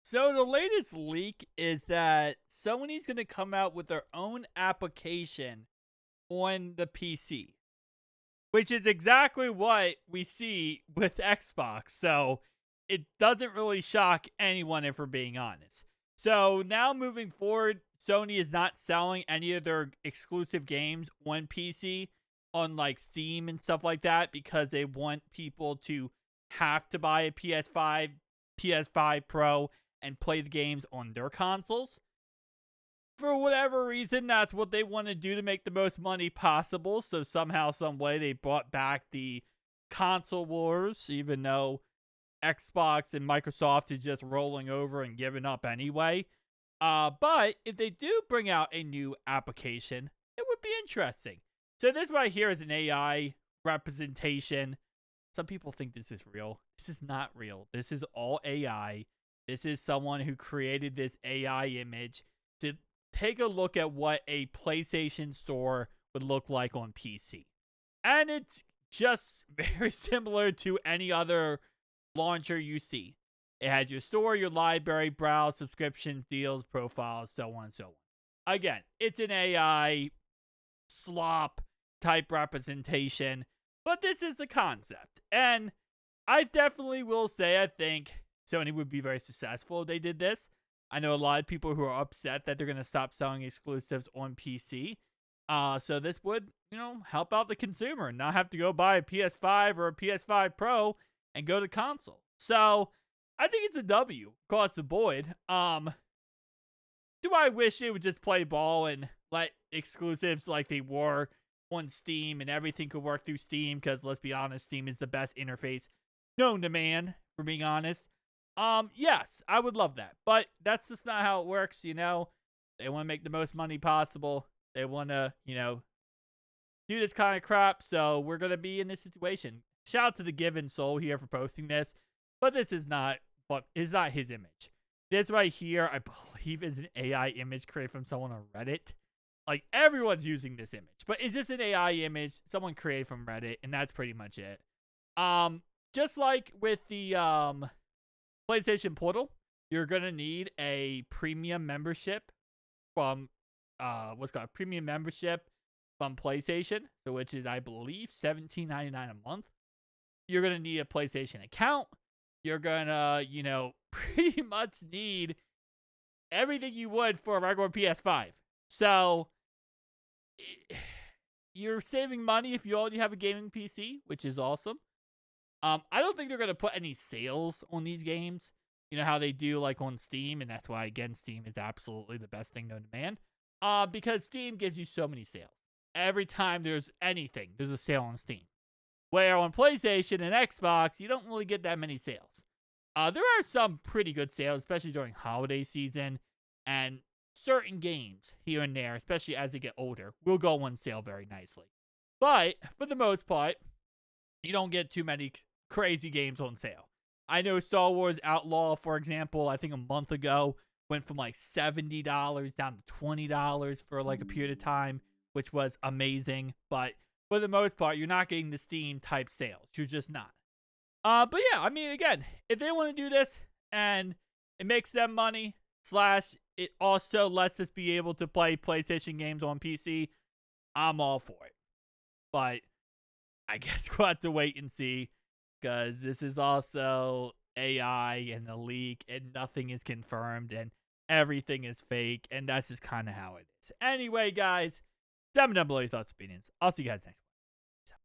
So the latest leak is that Sony's going to come out with their own application on the PC, which is exactly what we see with Xbox. So it doesn't really shock anyone if we're being honest. So now moving forward, Sony is not selling any of their exclusive games on PC on like Steam and stuff like that because they want people to have to buy a PS5, PS5 Pro and play the games on their consoles. For whatever reason, that's what they want to do to make the most money possible. So somehow, some way, they brought back the console wars, even though Xbox and Microsoft is just rolling over and giving up anyway. But if they do bring out a new application, it would be interesting. So this right here is an AI representation. Some people think this is real. This is not real. This is all AI. This is someone who created this AI image to take a look at what a PlayStation store would look like on PC. And it's just very similar to any other launcher you see. It has your store, your library, browse, subscriptions, deals, profiles, so on and so on. Again, it's an AI slop type representation, but this is the concept. And I definitely will say I think Sony would be very successful if they did this. I know a lot of people who are upset that they're going to stop selling exclusives on PC. So this would, help out the consumer and not have to go buy a PS5 or a PS5 Pro and go to console. So I think it's a W across the board. Do I wish it would just play ball and let exclusives like they were on Steam and everything could work through Steam? Because let's be honest, Steam is the best interface known to man, for being honest. Yes, I would love that, but that's just not how it works, They want to make the most money possible. They want to, do this kind of crap, so we're going to be in this situation. Shout out to the Given Soul here for posting this, but this is not his image. This right here, I believe, is an AI image created from someone on Reddit. Like, everyone's using this image, but it's just an AI image someone created from Reddit, and that's pretty much it. Just like with the, PlayStation Portal, you're going to need a premium membership from premium membership from PlayStation, so which is I believe $17.99 a month. You're going to need a PlayStation account. You're going to, pretty much need everything you would for a regular PS5. So you're saving money if you already have a gaming PC, which is awesome. I don't think they're going to put any sales on these games. You know how they do like on Steam, and that's why, again, Steam is absolutely the best thing known to man. Because Steam gives you so many sales. Every time there's anything, there's a sale on Steam. Where on PlayStation and Xbox, you don't really get that many sales. There are some pretty good sales, especially during holiday season, and certain games here and there, especially as they get older, will go on sale very nicely. But for the most part, you don't get too many crazy games on sale. I know Star Wars Outlaw, for example, I think a month ago went from like $70 down to $20 for like a period of time, which was amazing. But for the most part, you're not getting the Steam type sales. You're just not. But yeah, I mean, again, if they want to do this and it makes them money, slash it also lets us be able to play PlayStation games on PC, I'm all for it. But I guess we'll have to wait and see, because this is also AI and a leak, and nothing is confirmed, and everything is fake, and that's just kind of how it is. Anyway, guys, let me know below your thoughts and opinions. I'll see you guys next time.